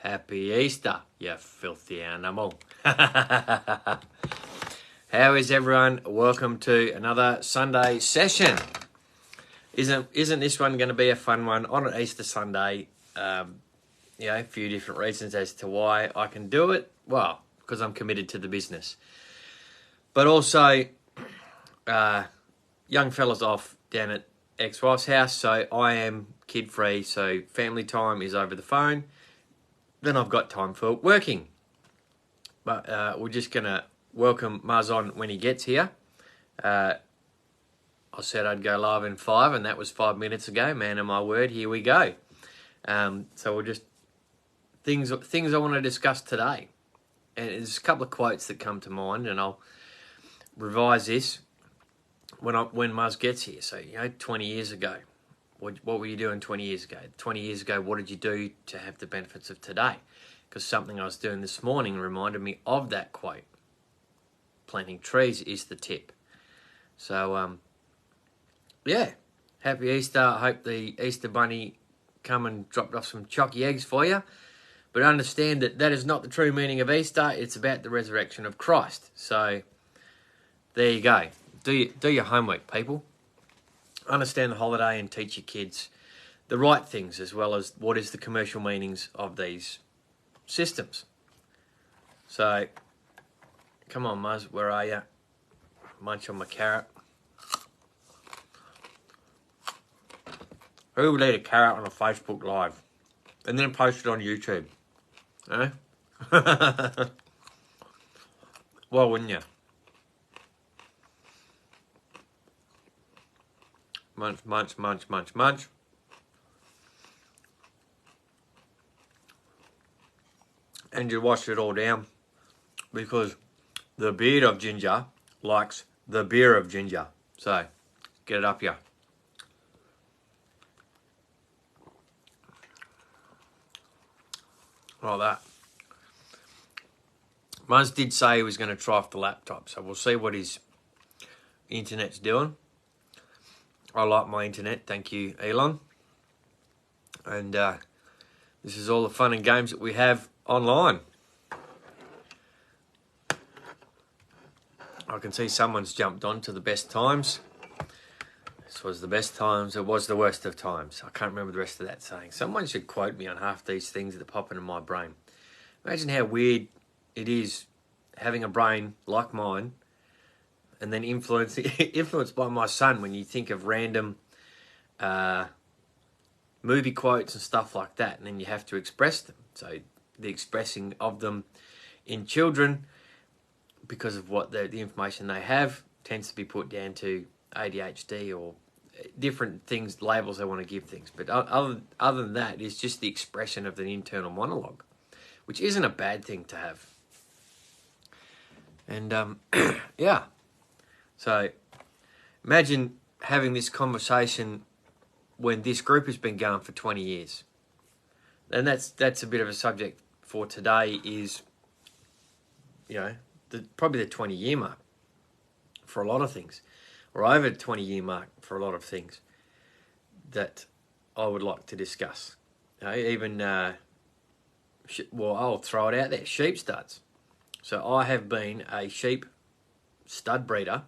Happy Easter, you filthy animal. How is everyone? Welcome to another Sunday session. Isn't this one going to be a fun one on an Easter Sunday? A few different reasons as to why I can do it. Well, because I'm committed to the business. But also, young fella's off down at ex-wife's house, so I am kid-free, so family time is over the phone. Then I've got time for working. But we're just going to welcome Muzz on when he gets here. I said I'd go live in 5, and that was 5 minutes ago. Man of my word, here we go. So we'll just... Things I want to discuss today. And there's a couple of quotes that come to mind, and I'll revise this when Muzz gets here. So, 20 years ago. What were you doing 20 years ago? 20 years ago, what did you do to have the benefits of today? Because something I was doing this morning reminded me of that quote. Planting trees is the tip. So, happy Easter. I hope the Easter Bunny come and dropped off some chocky eggs for you. But understand that is not the true meaning of Easter. It's about the resurrection of Christ. So, there you go. Do your homework, people. Understand the holiday and teach your kids the right things, as well as what is the commercial meanings of these systems. So, come on, Muzz, where are you? Munch on my carrot. Who would eat a carrot on a Facebook Live and then post it on YouTube? Eh? Why wouldn't you? Munch, munch, munch, munch, munch. And you wash it all down, because the beard of ginger likes the beer of ginger. So, get it up here. Like that. Muzz did say he was going to try off the laptop, so we'll see what his internet's doing. I like my internet, thank you, Elon. And this is all the fun and games that we have online. I can see someone's jumped on to the best times. This was the best times, it was the worst of times. I can't remember the rest of that saying. Someone should quote me on half these things that pop into my brain. Imagine how weird it is having a brain like mine, and then influenced by my son when you think of random movie quotes and stuff like that, and then you have to express them. So the expressing of them in children, because of what the information they have, tends to be put down to ADHD or different things, labels they want to give things. But other than that, it's just the expression of the internal monologue, which isn't a bad thing to have. And so imagine having this conversation when this group has been going for 20 years. And that's a bit of a subject for today, is, probably the 20-year mark for a lot of things, or over the 20-year mark for a lot of things that I would like to discuss. I'll throw it out there, sheep studs. So I have been a sheep stud breeder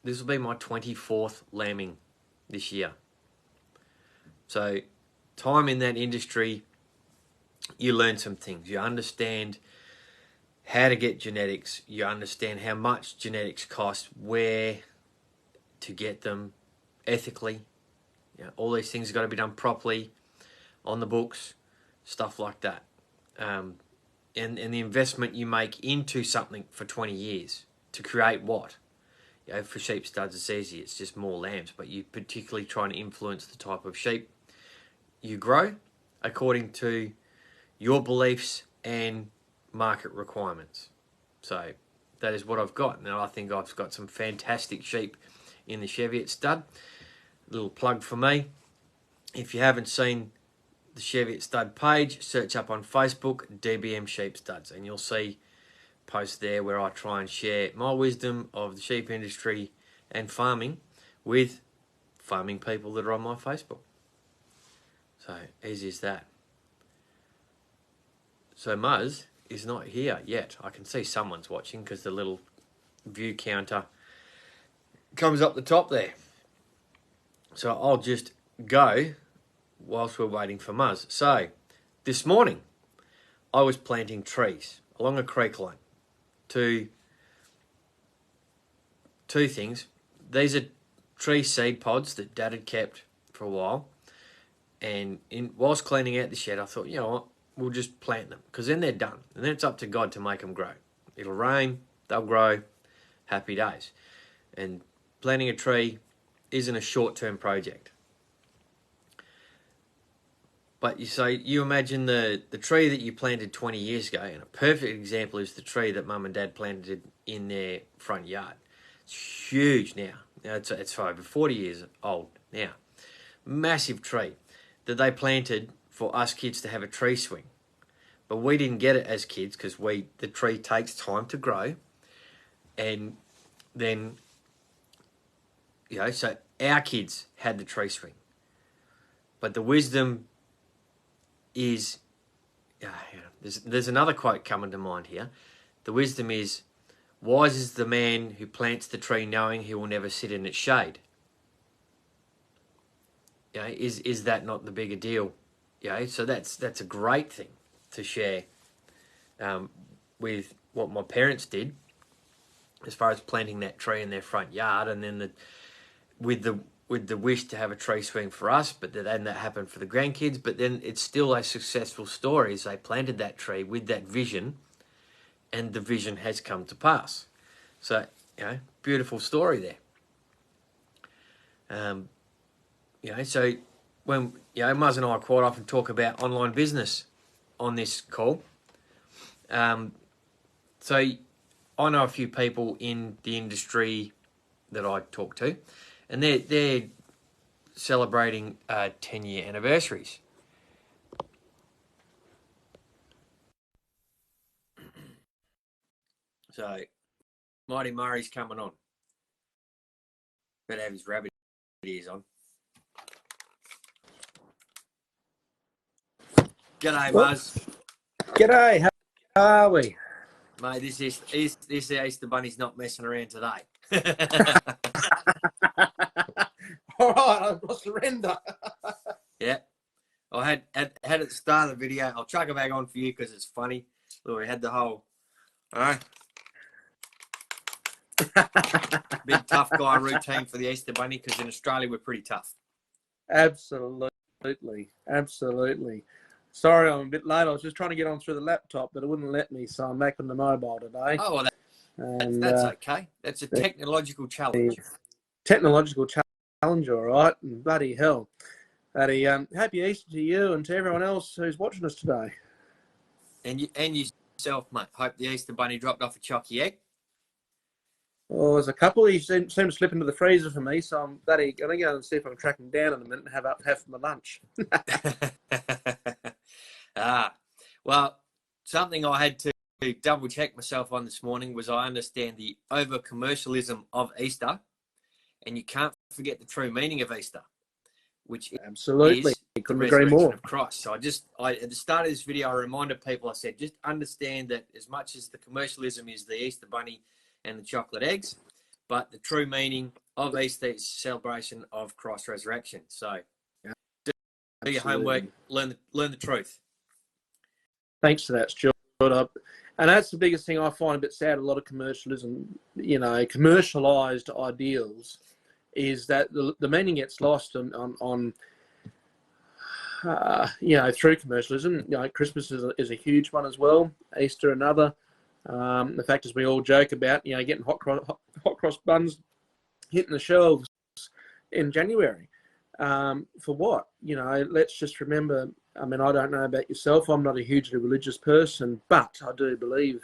this will be my 24th lambing this year. So time in that industry, you learn some things. You understand how to get genetics. You understand how much genetics cost, where to get them ethically. All these things have got to be done properly, on the books, stuff like that. And the investment you make into something for 20 years to create what? For sheep studs, it's easy. It's just more lambs. But you particularly trying to influence the type of sheep you grow according to your beliefs and market requirements. So that is what I've got. Now I think I've got some fantastic sheep in the Cheviot stud. Little plug for me. If you haven't seen the Cheviot stud page, search up on Facebook, DBM Sheep Studs, and you'll see posts there where I try and share my wisdom of the sheep industry and farming with farming people that are on my Facebook. So easy as that. So Muzz is not here yet. I can see someone's watching because the little view counter comes up the top there. So I'll just go whilst we're waiting for Muzz. So this morning I was planting trees along a creek line. Two things. These are tree seed pods that Dad had kept for a while. And whilst cleaning out the shed, I thought, you know what, we'll just plant them because then they're done. And then it's up to God to make them grow. It'll rain, they'll grow, happy days. And planting a tree isn't a short-term project. But you imagine the tree that you planted 20 years ago, and a perfect example is the tree that Mum and Dad planted in their front yard. It's huge now. It's over 40 years old now. Massive tree that they planted for us kids to have a tree swing. But we didn't get it as kids because the tree takes time to grow. And then, so our kids had the tree swing. But the wisdom is, there's another quote coming to mind here. The wisdom is, wise is the man who plants the tree knowing he will never sit in its shade. Is that not the bigger deal? So that's a great thing to share with what my parents did as far as planting that tree in their front yard, and then with the wish to have a tree swing for us, but then that happened for the grandkids. But then it's still a successful story as they planted that tree with that vision, and the vision has come to pass. So, beautiful story there. So when, Muzz and I quite often talk about online business on this call. So I know a few people in the industry that I talk to, and they're celebrating 10-year anniversaries. So Mighty Murray's coming on. Better have his rabbit ears on. G'day, Muzz. G'day, how are we? Mate, this Easter Bunny's not messing around today. All right, I'll surrender. Yeah. I had at the start of the video, I'll chuck it back on for you because it's funny. Look, we had the whole, big tough guy routine for the Easter Bunny because in Australia we're pretty tough. Absolutely. Sorry, I'm a bit late. I was just trying to get on through the laptop, but it wouldn't let me, so I'm back on the mobile today. Oh, well, that's okay. That's a technological challenge. Technological challenge, all right. And bloody hell. Bloody, happy Easter to you and to everyone else who's watching us today. And yourself, mate. Hope the Easter Bunny dropped off a chocky egg. Well, there's a couple. He seemed to slip into the freezer for me, so I'm going to go and see if I can track him down in a minute and have my lunch. Well, something I had to double check myself on this morning was I understand the over commercialism of Easter, and you can't forget the true meaning of Easter, which absolutely is the couldn't agree resurrection more of Christ. So I at the start of this video, I reminded people, I said, just understand that as much as the commercialism is the Easter Bunny and the chocolate eggs, but the true meaning of Easter is celebration of Christ's resurrection. So do your homework, learn the truth. Thanks for that, Stuart. And that's the biggest thing I find a bit sad. A lot of commercialism, commercialized ideals, is that the meaning gets lost on through commercialism. Christmas is a huge one as well. Easter another. The fact is, we all joke about getting hot cross buns hitting the shelves in January. For what? Let's just remember. I mean, I don't know about yourself. I'm not a hugely religious person, but I do believe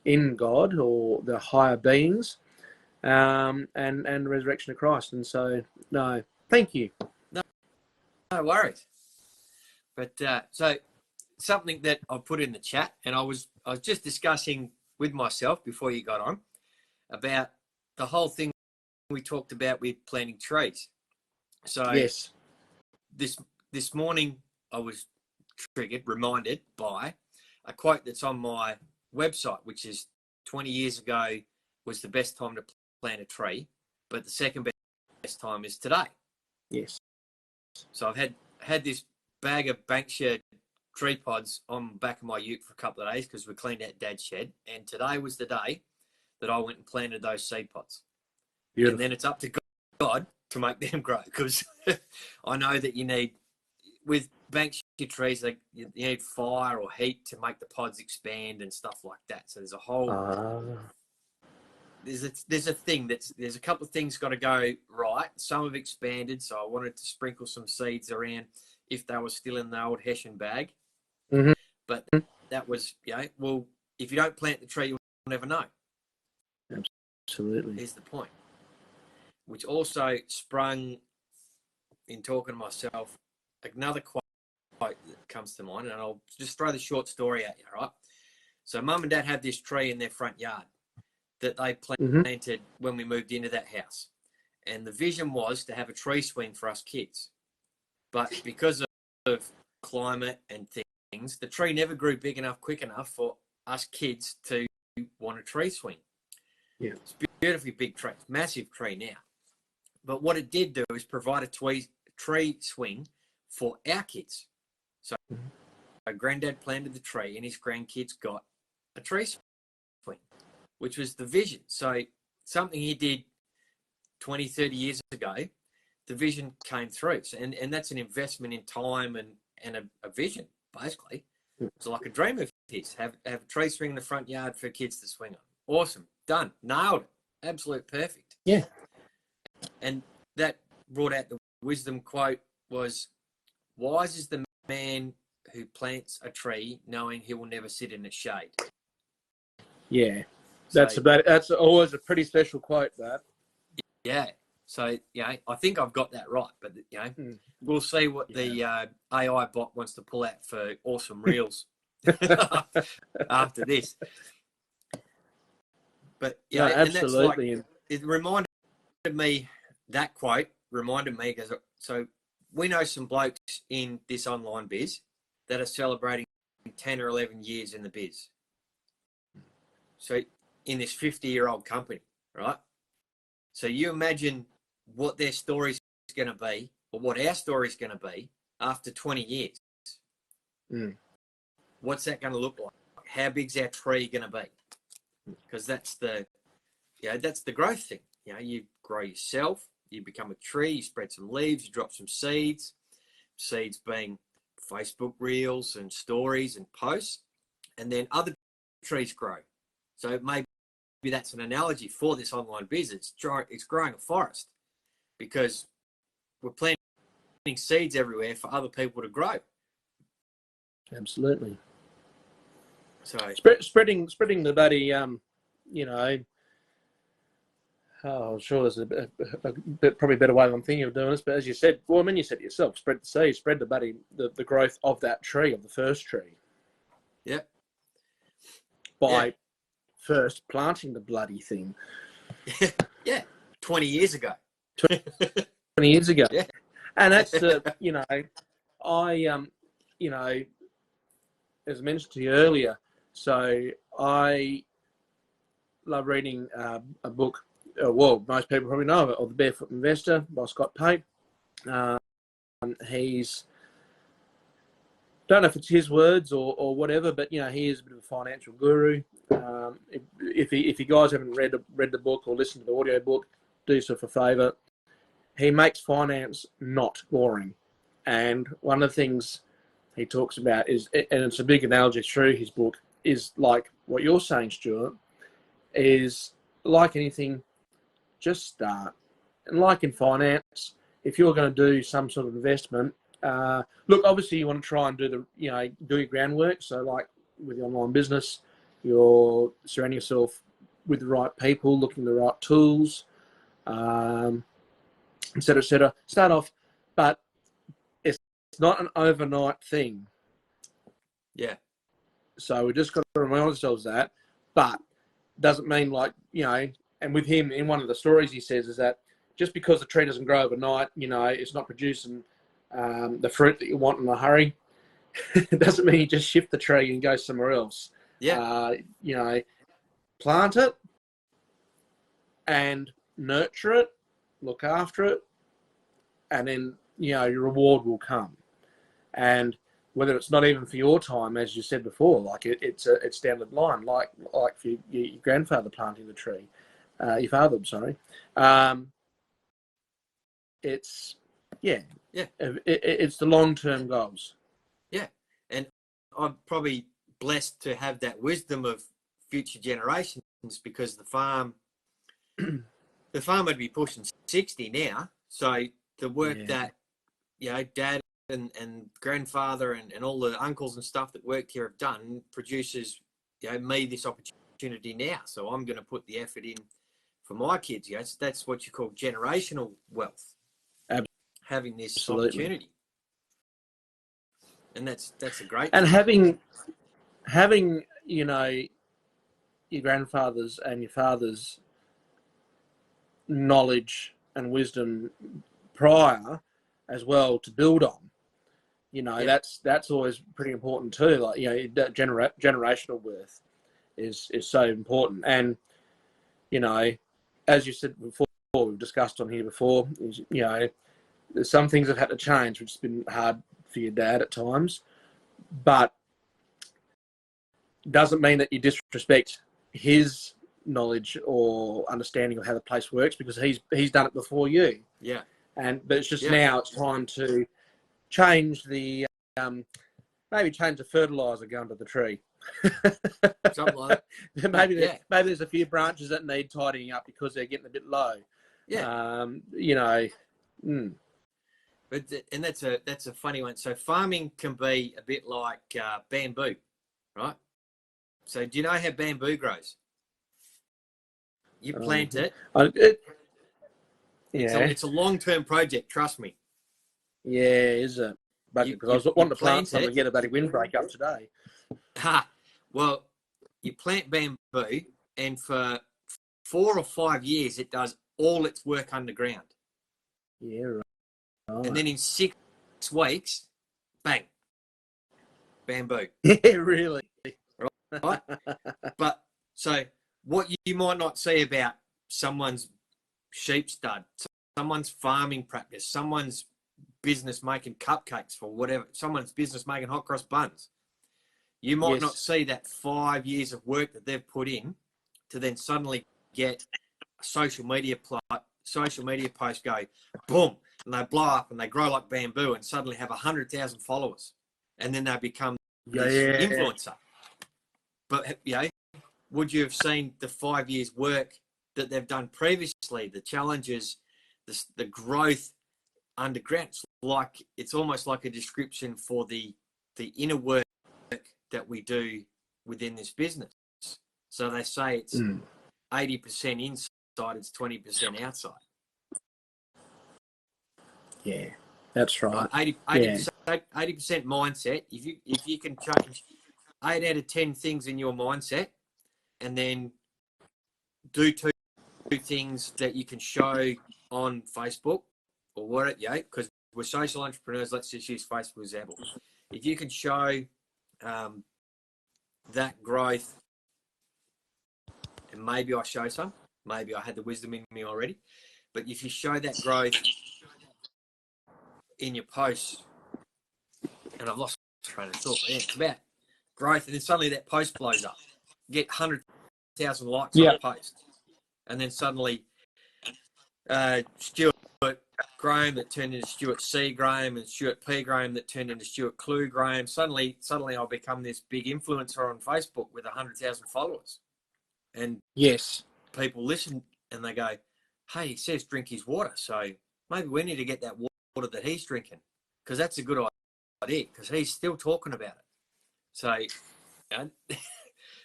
in God or the higher beings, and the resurrection of Christ. And so, no, thank you. No worries. But so something that I put in the chat, and I was just discussing with myself before you got on about the whole thing we talked about with planting trees. So yes, this this morning I was reminded by a quote that's on my website, which is 20 years ago was the best time to plant a tree, but the second best time is today. Yes. So I've had this bag of Bankshire tree pods on the back of my ute for a couple of days because we cleaned out Dad's shed, and today was the day that I went and planted those seed pods. Beautiful. And then it's up to God to make them grow, because I know that you need, with Bankshire trees, like you need fire or heat to make the pods expand and stuff like that. So there's a whole there's a thing there's a couple of things got to go right. Some have expanded, so I wanted to sprinkle some seeds around if they were still in the old Hessian bag. Mm-hmm. But that was, well, if you don't plant the tree, you'll never know. Absolutely. Here's the point. Which also sprung, in talking to myself, another quote that comes to mind, and I'll just throw the short story at you, right? So Mum and Dad had this tree in their front yard that they planted when we moved into that house. And the vision was to have a tree swing for us kids. But because of climate and things, the tree never grew big enough, quick enough for us kids to want a tree swing. Yeah. It's a beautifully big tree, massive tree now. But what it did do is provide a tree swing for our kids. So my granddad planted the tree and his grandkids got a tree swing, which was the vision. So something he did 20, 30 years ago, the vision came through. So, and that's an investment in time and a vision, basically. It's like a dream of his. Have a tree swing in the front yard for kids to swing on. Awesome. Done. Nailed it. Absolute perfect. Yeah. And that brought out the wisdom quote was, wise is the man who plants a tree knowing he will never sit in its shade. Yeah. That's always a pretty special quote, that. Yeah. So, I think I've got that right, but, we'll see what the AI bot wants to pull out for awesome reels after this. But, absolutely. And it reminded me, that quote reminded me, because so we know some blokes in this online biz that are celebrating 10 or 11 years in the biz. So in this 50-year-old company, right? So you imagine what their story's going to be, or what our story's going to be after 20 years. What's that going to look like? How big's our tree going to be? Because that's the growth thing. You grow yourself, you become a tree, you spread some leaves, you drop some seeds being Facebook reels and stories and posts, and then other trees grow. So maybe that's an analogy for this online business. It's growing a forest, because we're planting seeds everywhere for other people to grow. Absolutely. So spreading the buddy, I'm sure there's a bit, probably a better way I'm thinking of doing this, but as you said, you said it yourself, spread the seed, spread the buddy, the growth of that tree, of the first tree. Yep. By first planting the bloody thing. Yeah. 20 years ago. 20 years ago. Yeah. And that's as I mentioned to you earlier, so I love reading a book. Most people probably know of it, The Barefoot Investor by Scotty. He's, don't know if it's his words or whatever, but he is a bit of a financial guru. If you guys haven't read the book or listened to the audio book, do yourself a favour. He makes finance not boring, and one of the things he talks about is, and it's a big analogy through his book, is like what you're saying, Stuart, is like anything, just start. And like in finance, if you're going to do some sort of investment, look, obviously you want to try and do your groundwork. So like with your online business, you're surrounding yourself with the right people, looking at the right tools, et cetera, et cetera. Start off, but it's not an overnight thing. Yeah. So we just got to remind ourselves that, but doesn't mean and with him, in one of the stories he says is that just because the tree doesn't grow overnight, it's not producing the fruit that you want in a hurry. It doesn't mean you just shift the tree and go somewhere else. Yeah. You know, plant it and nurture it, look after it, and then, you know, your reward will come. And whether it's not even for your time, as you said before, like it's down the line, like for your grandfather planting the tree, your father, I'm sorry. It's it's the long-term goals. Yeah, and I'm probably blessed to have that wisdom of future generations, because the farm would be pushing 60 now. So the work that, you know, Dad and grandfather and all the uncles and stuff that worked here have done produces, you know, me this opportunity now. So I'm going to put the effort in for my kids. You know, that's what you call generational wealth. Having this opportunity, and that's a great and thing. having you know, your grandfather's and your father's knowledge and wisdom prior as well to build on. You know, that's always pretty important too. Like, you know, that generational worth is so important. And, you know, as you said before, we've discussed on here before, is, you know, some things have had to change, which has been hard for your dad at times, but doesn't mean that you disrespect his knowledge or understanding of how the place works, because he's done it before you. Yeah. But it's just now it's time to change the maybe change the fertilizer going to the tree. Something like that. maybe there's a few branches that need tidying up because they're getting a bit low. Yeah. You know. But and that's a funny one. So farming can be a bit like bamboo, right? So do you know how bamboo grows? You plant it. It's a long-term project. Trust me. Yeah, is it? But because I was wanting to plant something to get a bloody windbreak up today. Well, you plant bamboo, and for 4 or 5 years, it does all its work underground. Yeah, right. And then in 6 weeks, bang, bamboo. Yeah, really. Right? But so what you might not see about someone's sheep stud, someone's farming practice, someone's business making cupcakes for whatever, someone's business making hot cross buns. You might not see that 5 years of work that they've put in to then suddenly get a social media post go boom, and they blow up and they grow like bamboo and suddenly have 100,000 followers, and then they become this influencer. But, you know, would you have seen the 5 years work that they've done previously, the challenges, the growth underground? It's almost like a description for the inner work that we do within this business. So they say it's 80% inside, it's 20% outside. Yeah, that's right. 80% mindset. If you can change 8 out of 10 things in your mindset, and then do two things that you can show on Facebook or what, because we're social entrepreneurs. Let's just use Facebook as example. If you can show that growth, and maybe I show some, maybe I had the wisdom in me already, but if you show that growth in your posts, and I've lost train of thought. Yeah, it's about growth, and then suddenly that post blows up. You get 100,000 likes on a post, and then suddenly Stuart Graham that turned into Stuart C. Graham, and Stuart P. Graham that turned into Stuart Clue Graham. Suddenly I'll become this big influencer on Facebook with 100,000 followers, and people listen and they go, "Hey, he says drink his water, so maybe we need to get that water that he's drinking, because that's a good idea, because he's still talking about it." So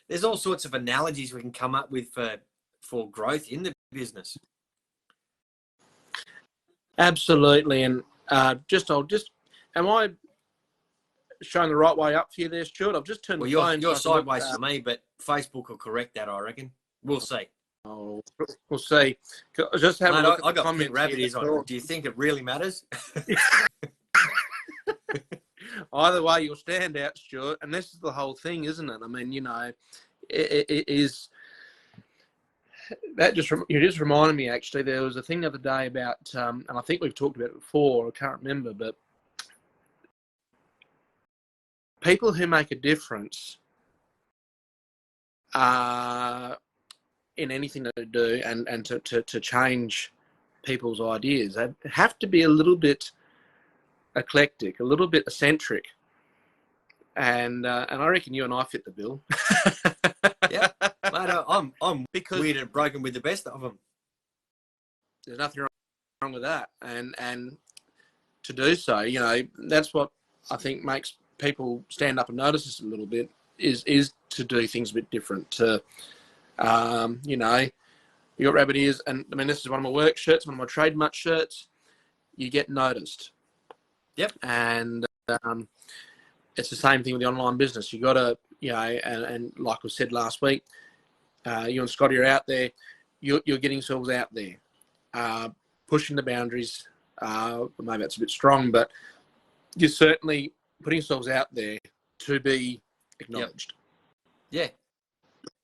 there's all sorts of analogies we can come up with for growth in the business. Absolutely. And am I showing the right way up for you there, Stuart? I've just turned the phone. You're sideways for me, but Facebook will correct that, I reckon. We'll see. Oh, we'll see. Just have a look at the comments. Rabbit is on. Do you think it really matters? either way, you'll stand out, Stuart. And this is the whole thing, isn't it? I mean, you know, it is. That just reminded me, actually. There was a thing the other day about, and I think we've talked about it before, I can't remember, but people who make a difference in anything that they do and to change people's ideas, they have to be a little bit eclectic, a little bit eccentric. And I reckon you and I fit the bill. Yeah, mate, I'm because weird and broken with the best of them. There's nothing wrong with that, and to do so, you know, that's what I think makes people stand up and notice us a little bit. Is to do things a bit different. To you know, you got rabbit ears, and I mean, this is one of my work shirts, one of my trademark shirts. You get noticed. Yep. And it's the same thing with the online business. You got to, you know, and like we said last week, you and Scotty are out there. You're getting yourselves out there, pushing the boundaries. Maybe that's a bit strong, but you're certainly putting yourselves out there to be acknowledged. Yep.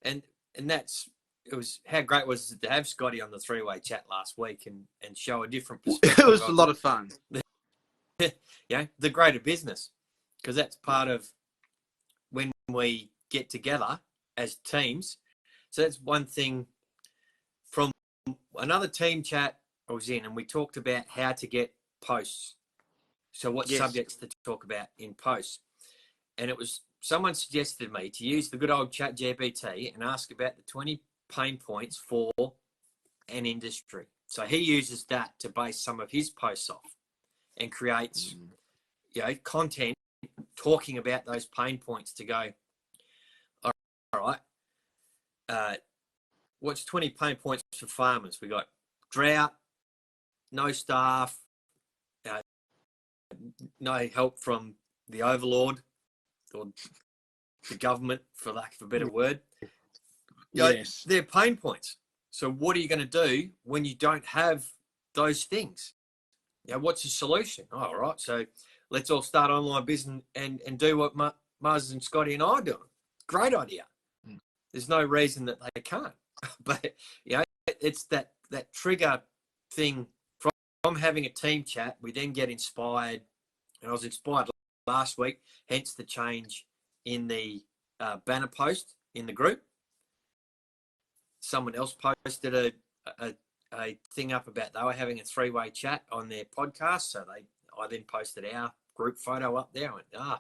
Yeah, and that's it. Was how great was it to have Scotty on the three-way chat last week and show a different perspective. It was a lot of fun. Yeah, the greater business, because that's part of when we get together as teams. So that's one thing. From another team chat I was in, and we talked about how to get posts. So what subjects to talk about in posts. And it was someone suggested me to use the good old ChatGPT and ask about the 20 pain points for an industry. So he uses that to base some of his posts off and creates, you know, content talking about those pain points to go, all right, what's 20 pain points for farmers? We got drought, no staff, no help from the overlord or the government, for lack of a better word. Yes. They're pain points. So what are you going to do when you don't have those things? You know, what's the solution? All right, so let's all start online business and do what Muzz and Scotty and I are doing. Great idea. There's no reason that they can't. But, you know, it's that trigger thing from having a team chat. We then get inspired. And I was inspired last week, hence the change in the banner post in the group. Someone else posted a thing up about they were having a three-way chat on their podcast. So I then posted our group photo up there. I went,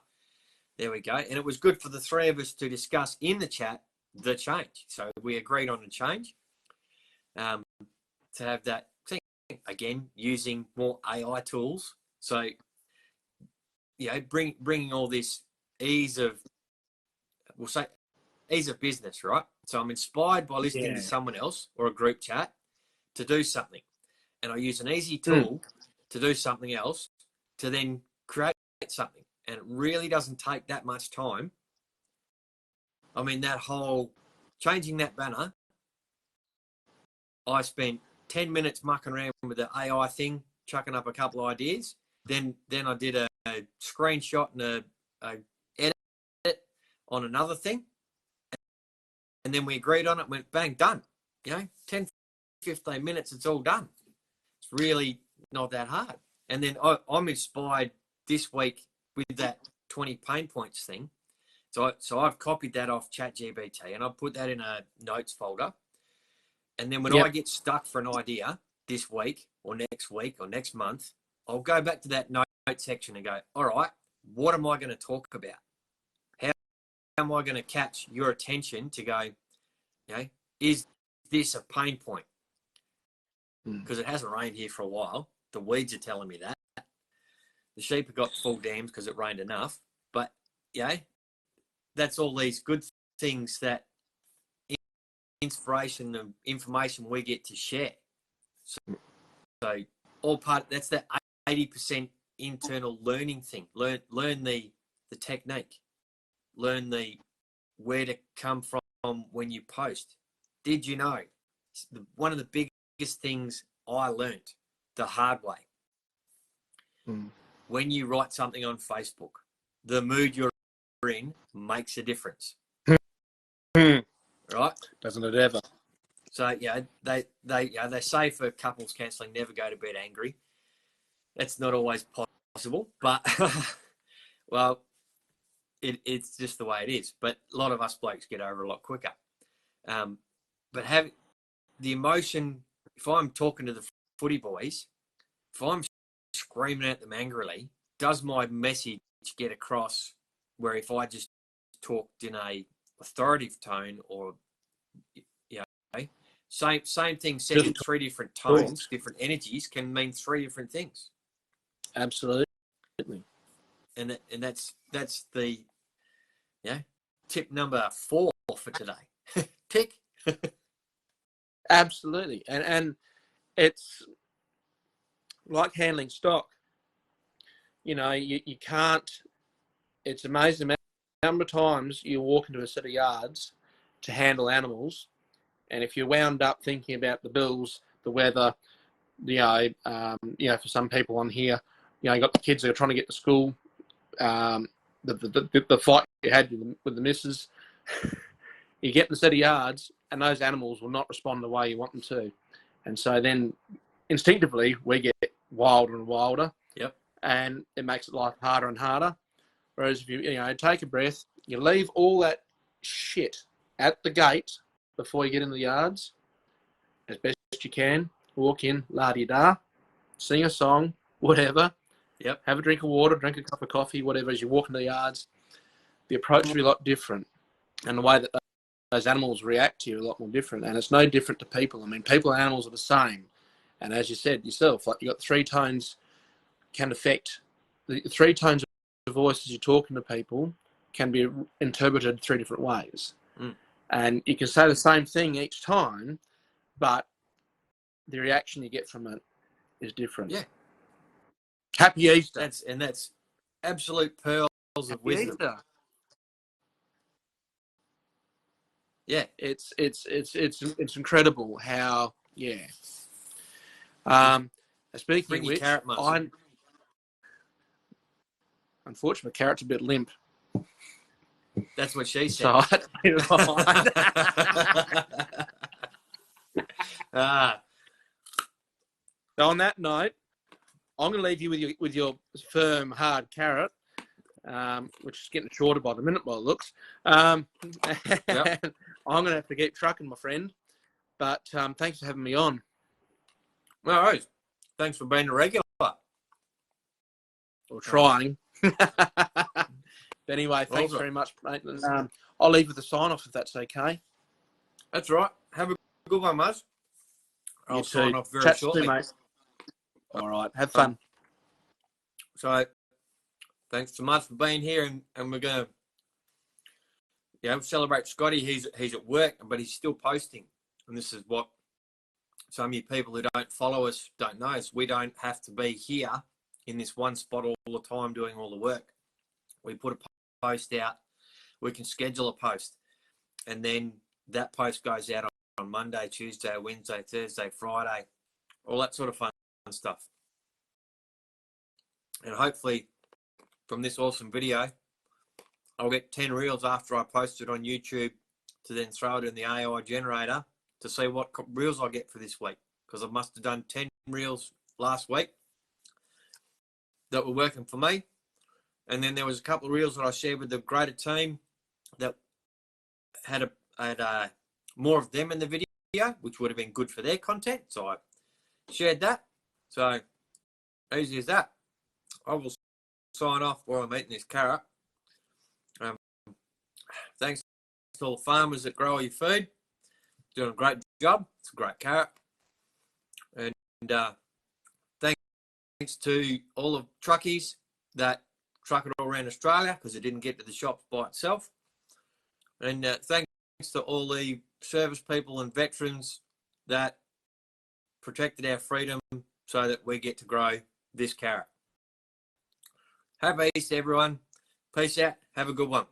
there we go. And it was good for the three of us to discuss in the chat the change. So we agreed on a change to have that thing, again, using more AI tools. So, you know, bringing all this ease of business, right? So I'm inspired by listening to someone else or a group chat to do something. And I use an easy tool to do something else to then create something. And it really doesn't take that much time. I mean, that whole changing that banner, I spent 10 minutes mucking around with the AI thing, chucking up a couple of ideas. Then I did a screenshot and a edit on another thing. And then we agreed on it, went bang, done. You know, 10, 15 minutes, it's all done. It's really not that hard. And then I'm inspired this week with that 20 pain points thing. So I've copied that off ChatGPT and I've put that in a notes folder. And then when I get stuck for an idea this week or next month, I'll go back to that note section and go, all right, what am I going to talk about? How am I going to catch your attention to go, you know, is this a pain point? Because it hasn't rained here for a while. The weeds are telling me that. The sheep have got full dams because it rained enough. But, yeah, that's all these good things that inspiration and information we get to share. So all part, that's that 80% internal learning thing. Learn the technique. Learn the where to come from when you post. Did you know? One of the biggest things I learned the hard way. When you write something on Facebook, the mood you're in makes a difference. Right? Doesn't it ever? So they say for couples counselling, never go to bed angry. That's not always possible, but well, it's just the way it is. But a lot of us blokes get over a lot quicker. But have the emotion. If I'm talking to the footy boys, if I'm screaming at them angrily, does my message get across? Where if I just talked in a authoritative tone, or same thing said in three different tones, different energies can mean three different things. Absolutely. And that's the tip number 4 for today. Tick. Absolutely. And it's like handling stock. You can't. It's amazing the number of times you walk into a set of yards to handle animals, and if you're wound up thinking about the bills, the weather, for some people on here, you got the kids that are trying to get to school, the fight you had with the missus, you get in the set of yards, and those animals will not respond the way you want them to, and so then instinctively we get wilder and wilder. Yep. And it makes life harder and harder. Whereas if you take a breath, you leave all that shit at the gate before you get into the yards, as best you can. Walk in, la-di-da, sing a song, whatever. Yep. Have a drink of water, drink a cup of coffee, whatever. As you walk into the yards, the approach will be a lot different, and the way that those animals react to you are a lot more different. And it's no different to people. I mean, people and animals are the same. And as you said yourself, like you got 3 tones can affect the 3 tones of voice as you're talking to people can be interpreted 3 different ways. And you can say the same thing each time, but the reaction you get from it is different. Yeah. Happy Easter. That's absolute pearls of wisdom. Easter. Yeah. It's incredible how speaking Bring of your which, carrot, Muzz. Unfortunately, my carrot's a bit limp. That's what she said. So I had to put it on. So on that note, I'm going to leave you with your firm, hard carrot, which is getting shorter by the minute by the looks. Yep. I'm going to have to keep trucking, my friend. But thanks for having me on. No worries. Thanks for being a regular. Or trying. But anyway, thanks very much, mate. And, I'll leave with the sign-off if that's okay. That's right. Have a good one, Muzz. I'll sign off very shortly. Mate. All right. Have fun. So, thanks so much for being here, and we're going to celebrate Scotty. He's at work, but he's still posting. And this is what some of you people who don't follow us don't know, is we don't have to be here in this one spot all the time doing all the work. We put a post out, we can schedule a post, and then that post goes out on Monday, Tuesday, Wednesday, Thursday, Friday, all that sort of fun stuff. And hopefully from this awesome video, I'll get 10 reels after I post it on YouTube to then throw it in the AI generator to see what reels I get for this week, because I must have done 10 reels last week that were working for me. And then there was a couple of reels that I shared with the greater team that had more of them in the video, which would have been good for their content. So I shared that. So easy as that. I will sign off while I'm eating this carrot. Thanks to all the farmers that grow all your food. Doing a great job. It's a great carrot. And thanks to all the truckies that truck it all around Australia, because it didn't get to the shops by itself. And thanks to all the service people and veterans that protected our freedom so that we get to grow this carrot. Happy Easter, everyone. Peace out. Have a good one.